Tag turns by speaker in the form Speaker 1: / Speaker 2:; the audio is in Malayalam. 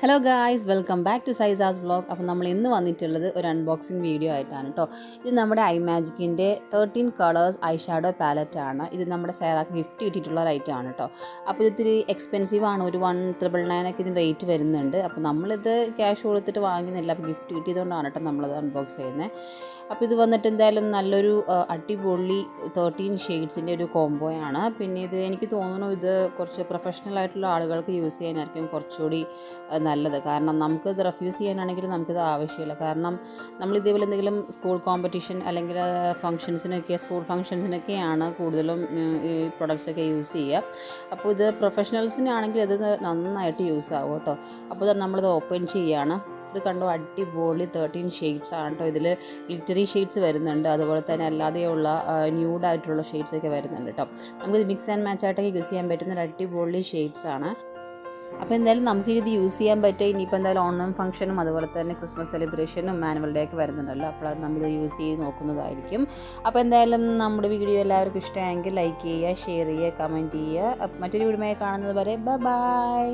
Speaker 1: Hello guys, welcome back to Saisa's vlog. അപ്പോൾ നമ്മൾ ഇന്ന് വന്നിട്ടുള്ളത് ഒരു അൺബോക്സിങ് വീഡിയോ ആയിട്ടാണ് കേട്ടോ. ഇത് നമ്മുടെ iMagicൻ്റെ 13 കളേഴ്സ് ഐ ഷാഡോ പാലറ്റാണ്. ഇത് നമ്മുടെ സേറാക്ക് ഗിഫ്റ്റ് കിട്ടിയിട്ടുള്ള ഒരു ഐറ്റം ആണ് കേട്ടോ. അപ്പോൾ ഇത്തിരി എക്സ്പെൻസീവ് ആണ്, ഒരു 1999 ഒക്കെ ഇതിന് റേറ്റ് വരുന്നുണ്ട്. അപ്പോൾ നമ്മളിത് ക്യാഷ് കൊടുത്തിട്ട് വാങ്ങുന്നില്ല, അപ്പോൾ ഗിഫ്റ്റ് കിട്ടിയതുകൊണ്ടാണ് കേട്ടോ നമ്മളത് അൺബോക്സ് ചെയ്യുന്നത്. അപ്പോൾ ഇത് വന്നിട്ട് എന്തായാലും നല്ലൊരു അടിപൊളി 13 ഷെയ്ഡ്സിൻ്റെ ഒരു കോംബോയാണ്. പിന്നെ ഇത് എനിക്ക് തോന്നുന്നു ഇത് കുറച്ച് പ്രൊഫഷണൽ ആയിട്ടുള്ള ആളുകൾക്ക് യൂസ് ചെയ്യാനായിരിക്കും കുറച്ചുകൂടി നല്ലത്. കാരണം നമുക്കിത് റെഫ്യൂസ് ചെയ്യാനാണെങ്കിലും നമുക്കിത് ആവശ്യമില്ല. കാരണം നമ്മൾ ഇതേപോലെ എന്തെങ്കിലും സ്കൂൾ കോമ്പറ്റീഷൻ അല്ലെങ്കിൽ ഫംഗ്ഷൻസിനൊക്കെ സ്കൂൾ ഫംഗ്ഷൻസിനൊക്കെയാണ് കൂടുതലും ഈ പ്രൊഡക്ട്സൊക്കെ യൂസ് ചെയ്യുക. അപ്പോൾ ഇത് പ്രൊഫഷണൽസിനാണെങ്കിൽ ഇത് നന്നായിട്ട് യൂസ് ആകും കേട്ടോ. അപ്പോൾ നമ്മളിത് ഓപ്പൺ ചെയ്യുകയാണ്. ഇത് കണ്ടോ, അടിപൊളി 13 ഷെയ്ഡ്സ് ആണ് കേട്ടോ. ഇതിൽ ഗ്ലിറ്ററി ഷെയ്ഡ്സ് വരുന്നുണ്ട്, അതുപോലെ തന്നെ അല്ലാതെയുള്ള ന്യൂഡായിട്ടുള്ള ഷെയ്ഡ്സ് ഒക്കെ വരുന്നുണ്ട് കേട്ടോ. നമുക്കിത് മിക്സ് ആൻഡ് മാച്ച് ആയിട്ടൊക്കെ യൂസ് ചെയ്യാൻ പറ്റുന്ന ഒരു അടിപൊളി ഷെയ്ഡ്സ് ആണ്. അപ്പോൾ എന്തായാലും നമുക്കിത് യൂസ് ചെയ്യാൻ പറ്റുക. ഇനിയിപ്പോൾ എന്തായാലും ഓണം ഫംഗ്ഷനും അതുപോലെ തന്നെ ക്രിസ്മസ് സെലിബ്രേഷനും ആനുവൽ ഡേ ഒക്കെ വരുന്നുണ്ടല്ലോ, അപ്പോൾ അത് നമ്മളിത് യൂസ് ചെയ്ത് നോക്കുന്നതായിരിക്കും. അപ്പോൾ എന്തായാലും നമ്മുടെ വീഡിയോ എല്ലാവർക്കും ഇഷ്ടമായെങ്കിൽ ലൈക്ക് ചെയ്യുക, ഷെയർ ചെയ്യുക, കമൻറ്റ് ചെയ്യുക. അപ്പോൾ മറ്റൊരു വീഡിയോയിൽ കാണുന്നത് വരെ ബൈ.